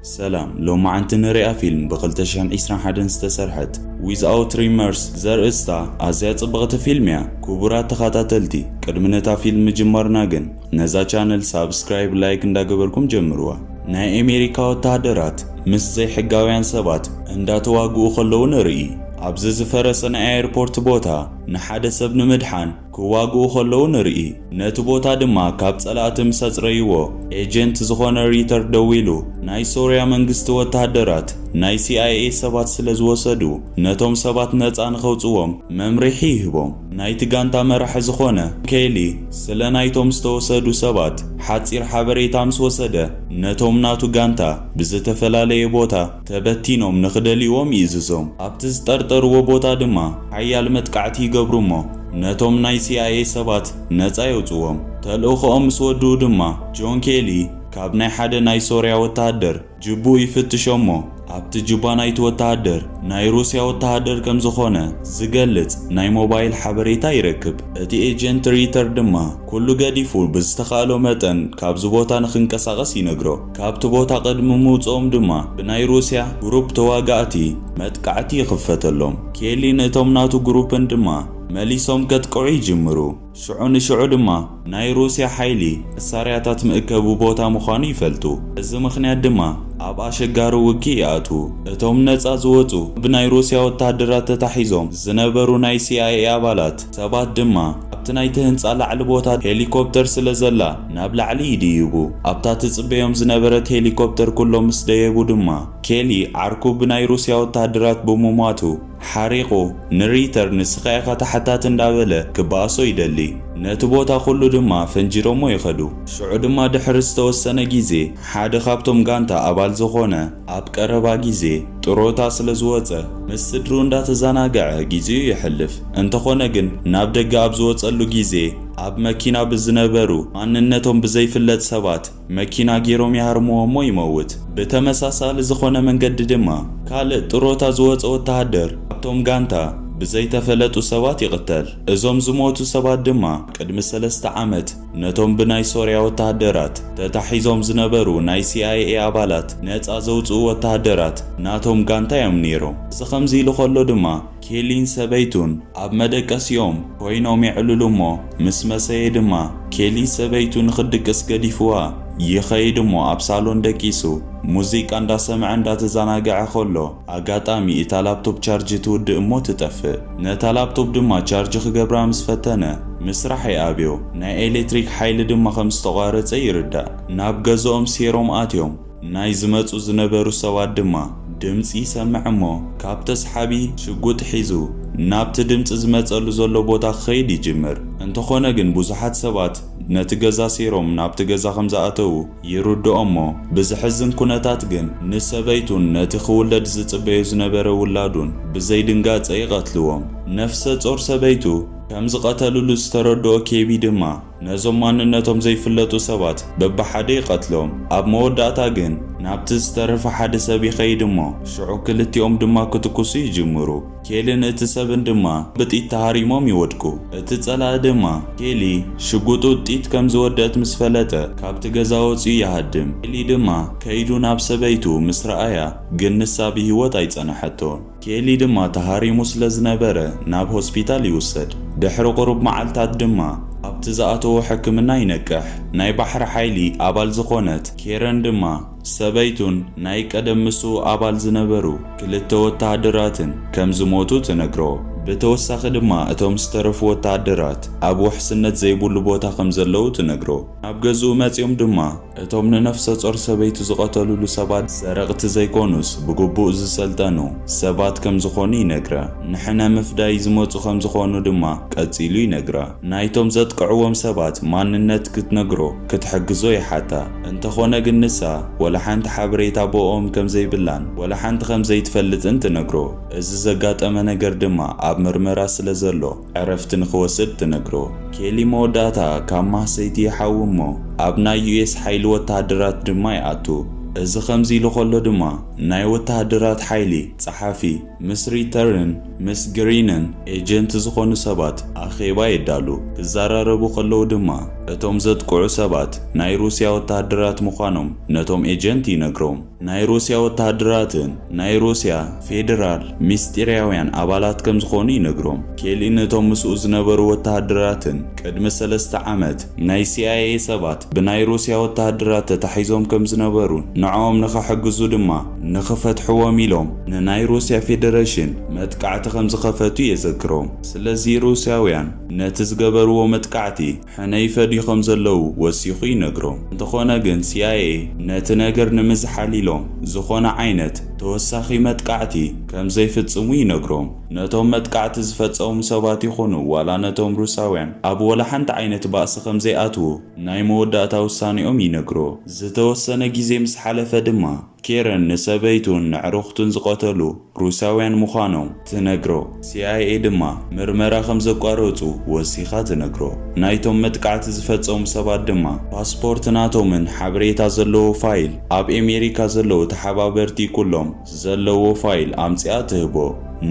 سلام لو ما عندنا رئة فيلم بقلتشان إسران حدن استسرحت Without Remorse زرقستا أزيات صبغت فيلميا كبرات تخاتاتلتي كرمنتا فيلم جمرناغن نزا چانل سابسكرايب لايك انداقبركم جمروا ناي أمريكا وتعدرات مس زي حقاويان سبات انداتواقو خلون رئي أبز زفرسن ايربورت بوتا نحاد سبن مدحان كواقو خلون رئي نت بوتا دما كاب صلات مسصريو ايجنت زخون ريتر دويلو ناي سوريا منغست وتعدرات ناي CIA سبات سلزوسدو نتوم سبات نصا نخوصوم ممرحي هبوم ناي تغانتا مرح زخونه كيلي سلنايتوم ستوسدو سبات حصير حبريتام سوسده نتوم ناتو غانتا بزتفلالي بوتا تبتينوم نخدليوم يززوم ابتز طرطرو بوتا دما حيال متقعتي يغبرمو نتوم ناي CIA سبات نصا يوصوم تلوخوم سودو دما جون كيلي كاب ناي حدا ناي سوريا وتادر جبو يفتشومو ابت جبانايت وتادر ناي روسيا وتادر كم زخونه زغلص ناي موبايل حبريتا يركب اتي ايجنت ريتر دما كله غديفول بزتخالو متن كاب زبوتا نخنقساقس ينغرو كابت بوتا قدم موصوم دما بناي روسيا جروب تواغاتي متقعتي يخفتلهم كيلي نتوم ناتو جروبن دما مليسوم كتقعي جمرو شعو دما ناي روسيا حيلي السارياتات مأكبو بوتا مخاني يفلتو از مخنيات دما اب اشغارو وكي ياتو اتوم نصا زوصو بناي روسيا وتادرات تحيزوم زنبرو ناي CIA ابالات سبات دما ابتنايت هنصا لعل بوتا هليكوبتر سلازلا ناب لعلي يديبو ابتا تصبيوم زنبرت هليكوبتر كلهم مسديبو دما كيلي عركو بناي روسيا وتادرات بموماتو حريقو نريتر نسخيخه تحتات اندابله كباسو يدلي نتبوتا كله دما فنجيرومو يخدو شعو دما دحرس توسنه غيزي حاد خابتوم غانتا ابال زخونه اب قربا غيزي طروتا سلازوصه مسدرو انداتزاناغع غيزي يحلف انت خونه گن ناب دغ اب زوصلو غيزي اب مكينا بزنبرو ماننتهم بزيفلت سبات مكينا غيروم يهرمومو يموت بتمساسال زخونه منگد دما كال طروتا زوص وتادر ابتوم غانتا بزي تفلتو سبات يقتل ازوم زموتو سبات دما قدم 3 عامت نتوم بناي سوريا وتهدرات تتحيزوم زنبرو ناي CIA ابالات نصا زوصو وتهدرات ناتوم غانتا يمنيرو زخمزي لخلو دما كيلين سبيتون اب مدقسيوم كوينوم يعللومو مسمسي دما كيلي سبيتون خدقس قديفوا يخيدمو اب صالون دكيسو موزيكا اندا سمع اندا تزاناغع خلو اغاطامي اتا لابتوب چارج تود امو تطفئ نتا لابتوب دما چارج خغبرا مسفتنه مسرح يابيو ناي الكتريك حيل دما خمس تقارص يردا ناب غزوم سيروم اتيوم ناي زمصو زنبرو سواد دما دمص يسمعمو كابتس حبي شغوت حيزو نابت دمص زمصلو زلو بوتا خيد يجمر انت خونه گن بوزحات سبات نتغزا سيروم نابتغزا خمزاتو يردو امو بزحزن كونتات گن نسبيتون نتخولد زصبي زنبره ولادون بزي دنگاص يقتلوم نفس صور سبيتو كمز قتلوا لستردو كيبي دما نزوم ماننتهم زي فلتو سبات ببحدي قتلهم اب موداتا گن نابتز طرف حد سبي خيدمو شعو كلتيوم دما كتكوسي يجمرو كيلن اتسبن دما بطي تهاريموم يودكو اتصلا دما كيلي شغوتو طيت كمز ودات مسفلته كابت غزاوصي يهدم كيلي دما كيدو ناب سبيتو مسرأيا گنسا بهوت ايصنحتو كيلي دما تهاريمو سلازنبره ناب هوسبيتال يوسد دحر قرب معلتات دما ابتزاتو حكمنا ينكح ناي بحر حيلي ابال زخونت كيرن دما سبيتون ناي قدمسو ابال زنبرو كلتو وتعدراتن كم زموتو تنگرو بتوسخ دما اتوم سترفو وتعدرات ابو حسنت زيبول بوتا خمزلو تنگرو ابغزو مصيوم دما اتوم نفس صور سبيتو زقتلو لسبات سرقت زيكونوس بغبو زسلطانو سبات كم زخوني نگرا نحنا مفداي زموتو خم زخونو دما قصيلو ينگرا نايتوم زتقعوم سبات ماننت كتنگرو كتحجزو يحتا انت خونه گنسا ولا حنت حبريتا بوم كم زي بلان ولا حنت خم زي تفلت انت نگرو از زغاطمه نگر دما اب مرمرا سلازلو عرفت نخوسد تنگرو كيلي موداتا كما سيتي حومو ابنا US حيل وتهدرات دما ياتو از خمزي لخلو دما ناي وتهدرات حيلي صحافي مصري ترن ምስ ግሪንን ኤጀንት ዝኾኑ ሰባት ኣኼባ የዳሉ ክዘራረቡ ከለዉ ድማ እቶም ዘጥቅዑ ሰባት ናይ ሩስያ ወታደራት ምዃኖም ነቶም ኤጀንት ይነግሮም። ናይ ሩስያ ወታደራትን ናይ ሩስያ ፌደራል ሚስጢራውያን ኣባላት ከም ዝኾኑ ይነግሮም። ኬሊ ነቶም ምስኡ ዝነበሩ ወታደራትን ቅድሚ 3 ዓመት ናይ CIA ሰባት ብናይ ሩስያ ወታደራት ተታሒዞም ከም ዝነበሩን ንዖም ንኽሕግዙ ድማ ንኽፈትሕዎም ኢሎም ንናይ ሩስያ ፌደሬሽን መጥቃዕቲ ከም ዝኸፈቱ የዘክሮም። ስለዚ ሩስያውያን ነቲ ዝገበርዎ መጥቃዕቲ ሕነይ ፈዲኾም ዘለዉ ወሲኹ ይነግሮም። እንተኾነ ግን CIA ነቲ ነገር ንምዝሓል ኢሎም ዝኾነ ዓይነት ተወሳኺ መጥቃዕቲ ከም ዘይፍጽሙ ይነግሮም። ነቶም መጥቃዕቲ ዝፈጸሙ ሰባት ይኹኑ ዋላ ነቶም ሩሳውያን ኣብ ወላ ሓንቲ ዓይነት ባእሲ ከም ዘይኣትዉ ናይ መወዳእታ ውሳኔኦም ይነግሮ። ዝተወሰነ ግዜ ምስ ሓለፈ ድማ ኬረን ንሰበይቱን ንዕሩኽቱን ዝቆተሉ ሩሳውያን ምዃኖም ትነግሮ። CIA ድማ ምርመራ ከም ዘቋረጹ ወሲኻ ትነግሮ። ናይቶም መጥቃዕቲ ዝፈጸሙ ሰባት ድማ ፓስፖርት ናቶምን ሓበሬታ ዘለዎ ፋይል ኣብ ኣሜሪካ ዘለዉ ተሓባበርቲ ኩሎም ዘለዎ ፋይል ኣምፂኣ ትህቦ።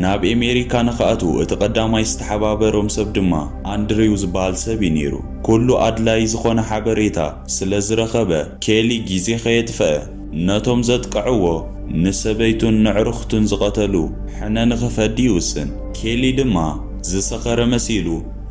ናብ ኣሜሪካ ንኽኣትዉ እቲ ቀዳማይ ዝተሓባበሮም ሰብ ድማ ኣንድሪው ዝበሃል ሰብ እዩ ነይሩ። ኩሉ ኣድላይ ዝኾነ ሓበሬታ ስለ ዝረኸበ ኬሊ ግዜ ከየጥፍአ ነቶም ዘጥቅዕዎ ንሰበይቱን ንዕሩኽቱን ዝቐተሉ ሕነ ንኽፈዲ ይውስን። ኬሊ ድማ ዝሰኸረ መሲሉ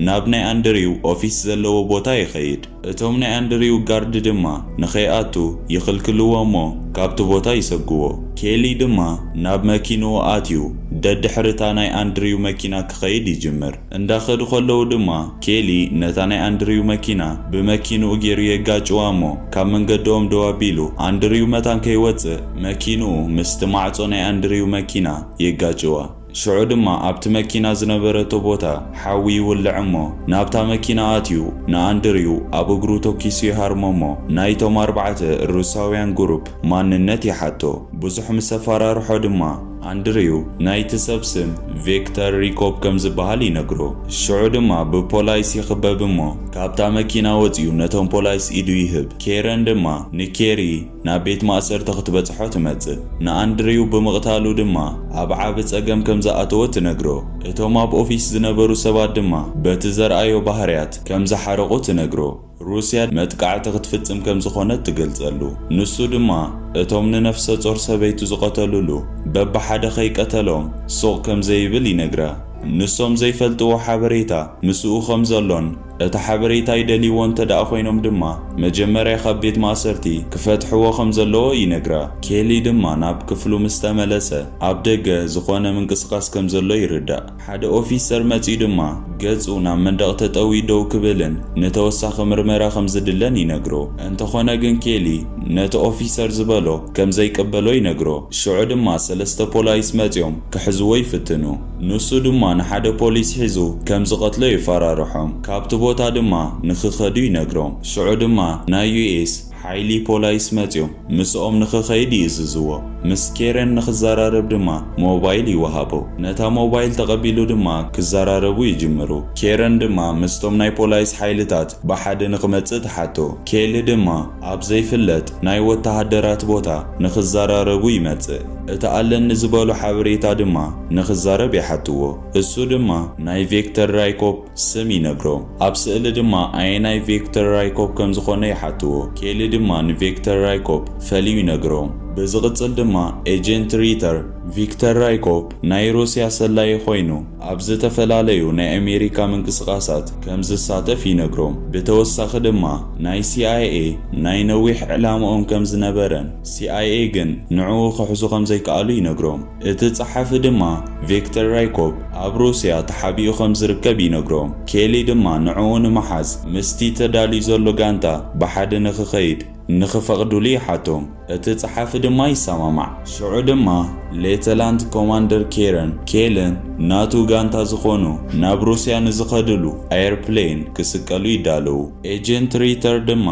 ናብ ናይ ኣንድሪው ኦፊስ ዘለዎ ቦታ ይኸይድ። እቶም ናይ ኣንድሪው ጋርድ ድማ ንኸይኣቱ ይኽልክልዎሞ ካብቲ ቦታ ይሰግዎ። ኬሊ ድማ ናብ መኪንኡ ኣትዩ ደድሕርታ ናይ ኣንድሪው መኪና ክኸይድ ይጅምር። እንዳኸዱ ከለዉ ድማ ኬሊ ነታ ናይ ኣንድሪው መኪና ብመኪንኡ ገይሩ የጋጭዋ እሞ ካብ መንገዶም ደው ኣቢሉ ኣንድሪው መታን ከይወፅእ መኪንኡ ምስቲ ማዕጾ ናይ ኣንድሪው መኪና የጋጭዋ። ሽዑ ድማ ኣብቲ መኪና ዝነበረቶ ቦታ ሓዊ ይውልዕ እሞ ናብታ መኪና ኣትዩ ንኣንድሪው ኣብ እግሩ ተኪሱ ይሃርሞሞ ናይቶም 4 ሩሳውያን ግሩፕ ማንነት ይሓቶ። ብዙሕ ምስ ተፈራርሖ ድማ ኣንድሪው ናይቲ ሰብ ስም ቪክተር ሪኮፕ ከም ዝበሃል ይነግሮ። ሽዑ ድማ ብፖላይስ ይኽበብ እሞ ካብታ መኪና ወፂኡ ነቶም ፖላይስ ኢዱ ይህብ። ኬረን ድማ ንኬሪ ናብ ቤት ማእሰርቲ ክትበጽሖ ትመጽእ። ንኣንድሪው ብምቕታሉ ድማ ኣብ ዓብ ጸገም ከም ዝኣተወ ትነግሮ። እቶም ኣብ ኦፊስ ዝነበሩ ሰባት ድማ በቲ ዘርኣዮ ባህርያት ከም ዝሓረቑ ትነግሮ። ሩስያ መጥቃዕቲ ክትፍጽም ከም ዝኾነት ትገልጸሉ። ንሱ ድማ እቶም ንነፍሰ ጾር ሰበይቱ ዝቐተሉሉ በብሓደ ኸይቀተሎም ሱቕ ከም ዘይብል ይነግራ። ንሶም ዘይፈልጥዎ ሓበሬታ ምስኡ ከም ዘሎን እቲ ሓበሬታ ይደልይዎ እንተደኣ ኮይኖም ድማ መጀመርያ ካብ ቤት ማእሰርቲ ክፈትሕዎ ከም ዘለዎ ይነግራ። ኬሊ ድማ ናብ ክፍሉ ምስ ተመለሰ ኣብ ደገ ዝኾነ ምንቅስቓስ ከም ዘሎ ይርዳእ። ሓደ ኦፊሰር መጺኡ ድማ ገጹ ናብ መንደቕ ተጠዊ ደው ክብልን ንተወሳኺ ምርመራ ከም ዝድለን ይነግሮ። እንተኾነ ግን ኬሊ ነቲ ኦፊሰር ዝበሎ ከም ዘይቀበሎ ይነግሮ። ሽዑ ድማ 3 ፖላይስ መጺኦም ክሕዝዎ ይፍትኑ። ንሱ ድማ ንሓደ ፖሊስ ሒዙ ከም ዝቐትሎ ይፈራርሖም። ካብቲ ቦታ ድማ ንኽኸዱ ይነግሮም። ሽዑ ድማ ናይ US ሓይሊ ፖላይስ መጺኦም ምስኦም ንኽኸይድ ይእዝዝዎ። ምስ ኬረን ንኽዘራረብ ድማ ሞባይል ይወሃቦ። ነታ ሞባይል ተቐቢሉ ድማ ክዘራረቡ ይጅምሩ። ኬረን ድማ ምስቶም ናይ ፖላይስ ሓይልታት ብሓደ ንኽመጽእ ተሓቶ። ኬሊ ድማ ኣብ ዘይፍለጥ ናይ ወታሃደራት ቦታ ንኽዘራረቡ ይመጽእ። እቲ ኣለኒ ዝበሉ ሓበሬታ ድማ ንኽዛረብ ይሓትዎ። እሱ ድማ ናይ ቪክተር ራይኮፕ ስም ይነግሮም። ኣብ ስእሊ ድማ ናይ ቪክተር ራይኮፕ ከም ዝኾነ ይሓትዎ። ኬሊ ድማ ንቪክተር ራይኮፕ ፈልዩ ይነግሮም። ብዝቕጽል ድማ ኤጀንት ሪተር ቪክተር ራይኮፕ ናይ ሩስያ ሰላይ ኮይኑ ኣብ ዝተፈላለዩ ናይ ኣሜሪካ ምንቅስቓሳት ከም ዝሳተፍ ይነግሮም። ብተወሳኺ ድማ ናይ CIA ናይ ነዊሕ ዕላምኦም ከም ዝነበረን CIA ግን ንዕኡ ክሕዙ ከም ዘይከኣሉ ይነግሮም። እቲ ጸሓፊ ድማ ቪክተር ራይኮፕ ኣብ ሩስያ ተሓቢኡ ከም ዝርከብ ይነግሮም። ኬሊ ድማ ንዕኡ ንምሓዝ ምስቲ ተዳልዩ ዘሎ ጋንታ ብሓደ ንኽኸይድ ንኽፈቕዱሉ ይሓቶም። እቲ ጸሓፊ ድማ ይሰማማዕ። ሽዑ ድማ ሌተናንት ኮማንደር ኬለን ናቱ ጋንታ ዝኾኑ ናብ ሩስያ ንዝኸድሉ ኤርፕሌን ክስቀሉ ይዳለዉ። ኤጀንት ሪተር ድማ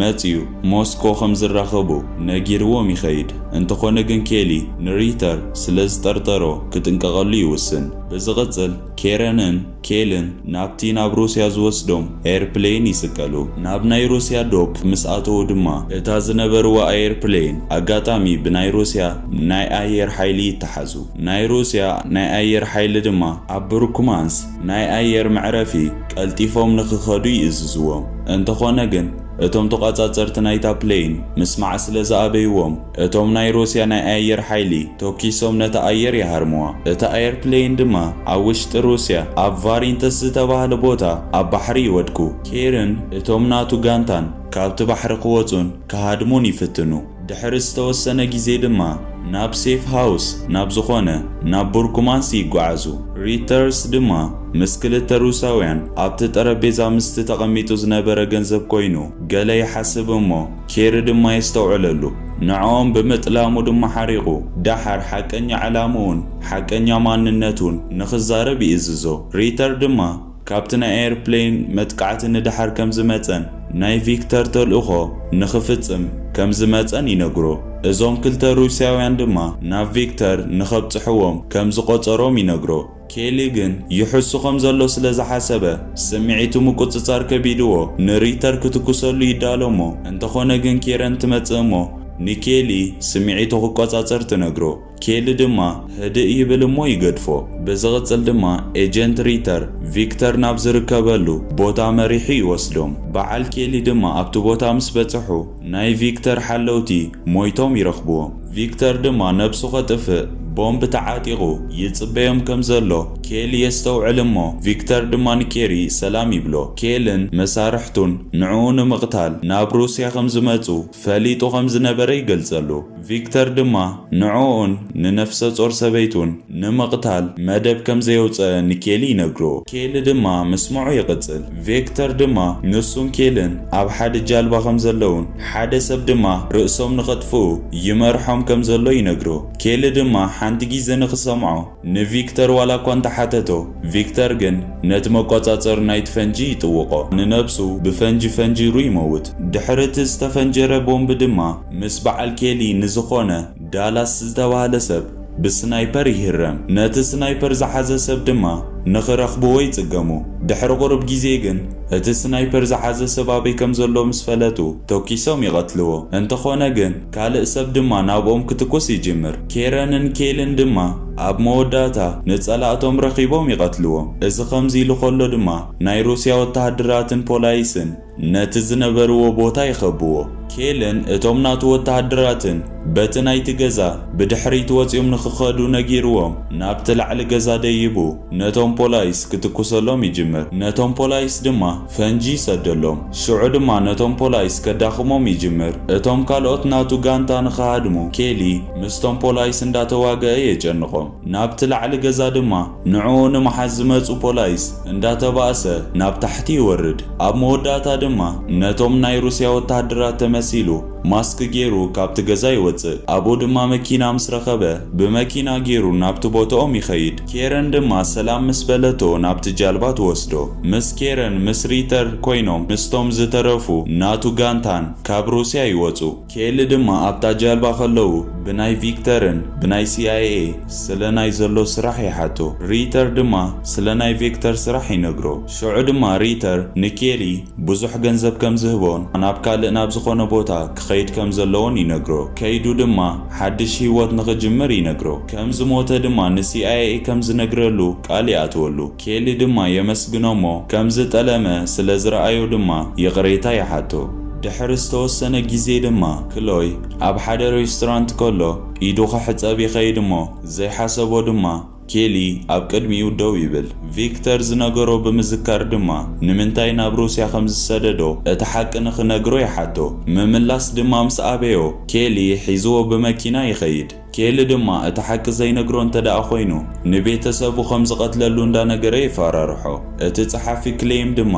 መጽዩ ሞስኮ ከም ዝራኸቡ ነጊርዎም ይኸይድ። እንተኾነ ግን ኬሊ ንሪተር ስለ ዝጠርጠሮ ክጥንቀቐሉ ይውስን። ብዝቕጽል ኬረንን ኬልን ናብቲ ናብ ሩስያ ዝወስዶም ኤርፕሌን ይስቀሉ። ናብ ናይ ሩስያ ዶፕ ምስ ኣተዉ ድማ እታ ዝነበርዋ ኤርፕሌን ኣጋጣሚ ብናይ ሩስያ ናይ ኣየር ሓይሊ ይተሓዙ። ናይ ሩስያ ናይ ኣየር ሓይሊ ድማ ኣብ ብሩክማንስ ናይ ኣየር መዕረፊ ቀልጢፎም ንኽኸዱ ይእዝዝዎም። እንተኾነ ግን እቶም ተቆጻጸርቲ ናይታ ፕሌን ምስማዕ ስለ ዝኣበይዎም እቶም ናይ ሩስያ ናይ ኣየር ሓይሊ ተኪሶም ነታ ኣየር ይሃርምዋ። እታ ኤርፕሌን ድማ ኣብ ውሽጢ ሩስያ ኣብ ቫሪንተስ ዝተባህለ ቦታ ኣብ ባሕሪ ይወድቁ። ኬርን እቶም ናቱ ጋንታን ካብቲ ባሕሪ ክወጹን ክሃድሙን ይፍትኑ። ድሕሪ ዝተወሰነ ግዜ ድማ ናብ ሴፍ ሃውስ ናብ ዝኾነ ናብ ቡርኩማንስ ይጓዓዙ። ሪተርስ ድማ ምስ ክልተ ሩሳውያን ኣብቲ ጠረጴዛ ምስቲ ተቐሚጡ ዝነበረ ገንዘብ ኮይኑ ገለ ይሓስብ እሞ ኬር ድማ የስተውዕለሉ። ንዖም ብምጥላሙ ድማ ሓሪቑ ዳሓር ሓቀኛ ዕላምኡን ሓቀኛ ማንነቱን ንኽዛረብ ይእዝዞ። ሪተር ድማ ካብቲ ናይ ኤርፕሌን መጥቃዕቲ ንድሓር ከም ዝመፀን ናይ ቪክተር ተልእኾ ንኽፍጽም ከም ዝመፀን ይነግሮ። እዞም ክልተ ሩስያውያን ድማ ናብ ቪክተር ንኸብጽሕዎም ከም ዝቆጸሮም ይነግሮ። ኬሊ ግን ይሕሱ ከም ዘሎ ስለ ዝሓሰበ ስምዒቱ ምቁጽጻር ከቢድዎ ንሪተር ክትኩሰሉ ይዳሎ እሞ እንተኾነ ግን ኬረን ትመጽእ እሞ ንኬሊ ስምዒቱ ክቆጻጸር ትነግሮ። ኬሊ ድማ ህድእ ይብል እሞ ይገድፎ። ብዝቕጽል ድማ ኤጀንት ሪተር ቪክተር ናብ ዝርከበሉ ቦታ መሪሑ ይወስዶም። በዓል ኬሊ ድማ ኣብቲ ቦታ ምስ በጽሑ ናይ ቪክተር ሓለውቲ ሞይቶም ይረኽብዎም። ቪክተር ድማ ነብሱ ኸጥፍእ ቦምብ ተዓጢቑ ይጽበዮም ከም ዘሎ ኬሊ የስተውዕል እሞ ቪክተር ድማ ንኬሪ ሰላም ይብሎ። ኬልን መሳርሕቱን ንዕኡ ንምቕታል ናብ ሩስያ ከም ዝመጹ ፈሊጡ ከም ዝነበረ ይገልጸሉ። ቪክተር ድማ ንዕኡን ንነፍሰ ጾር ሰበይቱን ንምቕታል መደብ ከም ዘየውፀአ ንኬሊ ይነግሮ። ኬሊ ድማ ምስምዑ ይቕጽል። ቪክተር ድማ ንሱን ኬልን ኣብ ሓደ ጃልባ ከም ዘለውን ሓደ ሰብ ድማ ርእሶም ንኸጥፍኡ ይመርሖም ከም ዘሎ ይነግሮ። ኬሊ ድማ ሓንቲ ግዜ ንኽሰምዖ ንቪክተር ዋላ እኳ እንተሓተቶ ቪክተር ግን ነቲ መቆጻጸር ናይቲ ፈንጂ ይጥውቆ። ንነብሱ ብፈንጂ ፈንጂሩ ይመውት። ድሕሪ እቲ ዝተፈንጀረ ቦምብ ድማ ምስ በዓል ኬሊ ንዝኾነ ዳላስ ዝተባህለ ሰብ ብስናይፐር ይህረም። ነቲ ስናይፐር ዝሓዘ ሰብ ድማ ንኽረኽብዎ ይጽገሙ። ድሕሪ ቁርብ ግዜ ግን እቲ ስናይፐር ዝሓዘ ሰብ ኣበይ ከም ዘሎ ምስ ፈለጡ ተኪሶም ይቐትልዎ። እንተኾነ ግን ካልእ ሰብ ድማ ናብኦም ክትኩስ ይጅምር። ኬረንን ኬልን ድማ ኣብ መወዳእታ ንጸላእቶም ረኺቦም ይቐትልዎም። እዚ ከምዚ ኢሉ ከሎ ድማ ናይ ሩስያ ወተሃደራትን ፖላይስን ነቲ ዝነበርዎ ቦታ ይኸብዎ። ኬልን እቶም ናቱ ወተሃደራትን በቲ ናይቲ ገዛ ብድሕሪት ወፂኦም ንኽኸዱ ነጊርዎም ናብቲ ላዕሊ ገዛ ደይቡ ነቶም ፖላይስ ክትኩሰሎም ይጅምር። ነቶም ፖላይስ ድማ ፈንጂ ይሰደሎም። ሽዑ ድማ ነቶም ፖላይስ ከዳኽሞም ይጅምር። እቶም ካልኦት ናቱ ጋንታ ንኽሃድሙ ኬሊ ምስቶም ፖላይስ እንዳተዋግአ የጨንቖም። ናብቲ ላዕሊ ገዛ ድማ ንዕኡ ንምሓዝ ዝመፁ ፖላይስ እንዳተባእሰ ናብ ታሕቲ ይወርድ። ኣብ መወዳእታ ድማ ነቶም ናይ ሩስያ ወተሃደራት ተመሲሉ ማስክ ገይሩ ካብቲ ገዛ ይወፅእ። ኣብኡ ድማ መኪና ምስ ረኸበ ብመኪና ገይሩ ናብቲ ቦታኦም ይኸይድ። ኬረን ድማ ሰላም ምስ በለቶ ናብቲ ጃልባ ትወስዶ። ምስ ኬረን ምስ ሪተር ኮይኖም ምስቶም ዝተረፉ ናቱ ጋንታን ካብ ሩስያ ይወፁ። ኬሊ ድማ ኣብታ ጃልባ ከለዉ ብናይ ቪክተርን ብናይ CIA ስለ ናይ ዘሎ ስራሕ ይሓቶ። ሪተር ድማ ስለ ናይ ቪክተር ስራሕ ይነግሮ። ሽዑ ድማ ሪተር ንኬሊ ብዙሕ ገንዘብ ከም ዝህቦን ናብ ካልእ ናብ ዝኾነ ቦታ ክኸይድ ከም ዘለዎን ይነግሮ። ከይዱ ድማ ሓድሽ ህይወት ንኽጅምር ይነግሮ። ከም ዝሞተ ድማ ንCIA ከም ዝነግረሉ ቃል ይኣትወሉ። ኬሊ ድማ የመስግኖሞ ከም ዝጠለመ ስለ ዝረኣዩ ድማ ይቕሬታ ይሓቶ። ድሕሪ ዝተወሰነ ግዜ ድማ ክሎይ ኣብ ሓደ ሬስቶራንት ከሎ ኢዱ ክሕፀብ ይኸይድ እሞ ዘይሓሰቦ ድማ ኬሊ ኣብ ቅድሚኡ ደው ይብል። ቪክተር ዝነገሮ ብምዝካር ድማ ንምንታይ ናብ ሩስያ ከም ዝሰደዶ እቲ ሓቂ ንኽነግሮ ይሓቶ። ምምላስ ድማ ምስ ኣበዮ ኬሊ ሒዝዎ ብመኪና ይኸይድ። ኬሊ ድማ እቲ ሓቂ ዘይነግሮ እንተደኣ ኮይኑ ንቤተሰቡ ከም ዝቐትለሉ እንዳነገረ ይፈራርሖ። እቲ ጸሓፊ ክሌም ድማ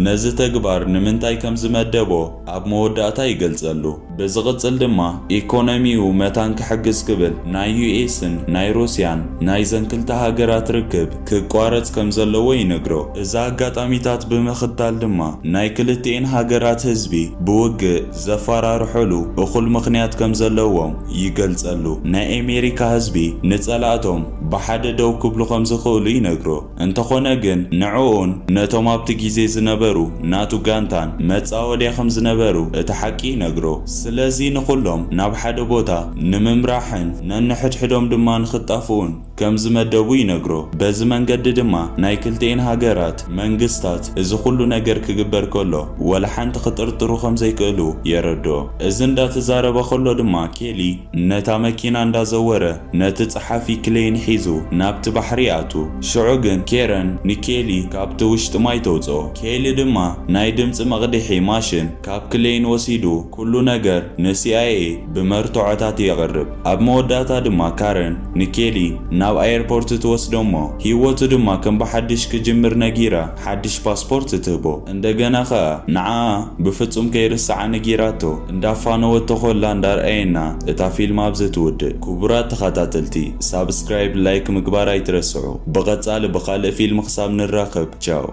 ነዚ ተግባር ንምንታይ ከም ዝመደቦ ኣብ መወዳእታ ይገልጸሉ። ብዝቕጽል ድማ ኢኮኖሚው መታን ክሕግዝ ክብል ናይ ዩኤስን ናይ ሩስያን ናይ ዘን ክልተ ሃገራት ርክብ ክቋረጽ ከም ዘለዎ ይነግሮ። እዛ ኣጋጣሚታት ብምኽታል ድማ ናይ ክልቲአን ሃገራት ህዝቢ ብውግእ ዘፈራርሑሉ እኹል ምኽንያት ከም ዘለዎም ይገልጸሉ። ናይ ኣሜሪካ ህዝቢ ንጸላእቶም ብሓደ ደው ክብሉ ከም ዝኽእሉ ይነግሮ። እንተኾነ ግን ንዕኡን ነቶም ኣብቲ ግዜ ዝነበሩ ናቱ ጋንታን መጻወድያ ከም ዝነበሩ እቲ ሓቂ ይነግሮ። ስለዚ ንኹሎም ናብ ሓደ ቦታ ንምምራሕን ነንሕድሕዶም ድማ ንኽጣፍኡን ከም ዝመደቡ ይነግሮ። በዚ መንገዲ ድማ ናይ ክልቲአን ሃገራት መንግስታት እዚ ኩሉ ነገር ክግበር ከሎ ወላ ሓንቲ ክጥርጥሩ ከም ዘይክእሉ የረድኦ። እዚ እንዳተዛረበ ከሎ ድማ ኬሊ ነታ መኪና እንዳዘወረ ነቲ ጸሓፊ ክሌይን ሒዙ ናብቲ ባሕሪ ኣቱ። ሽዑ ግን ኬረን ንኬሊ ካብቲ ውሽጢ ማይ ተውፅኦ። ኬሊ ድማ ናይ ድምፂ መቕድሒ ማሽን ካብ ክሌይን ወሲዱ ኩሉ ነገር ንሲአይኤ ብመርትዖታት የቕርብ። ኣብ መወዳእታ ድማ ካረን ንኬሊ ናብ ኣየርፖርት ትወስዶሞ። ሂወቱ ድማ ከም ብሓድሽ ክጅምር ነጊራ ሓድሽ ፓስፖርት ትህቦ። እንደገና ኸኣ ንዓኣ ብፍጹም ከይርስዓ ነጊራቶ እንዳፋነወቶ ኾላ እንዳርአየና እታ ፊልም ኣብዘ ትውድእ። ክቡራት ተኸታተልቲ ሳብስክራይብ ላይክ ምግባር ኣይትረስዑ። ብቐጻሊ ብኻልእ ፊልም ክሳብ ንራኸብ ቻው።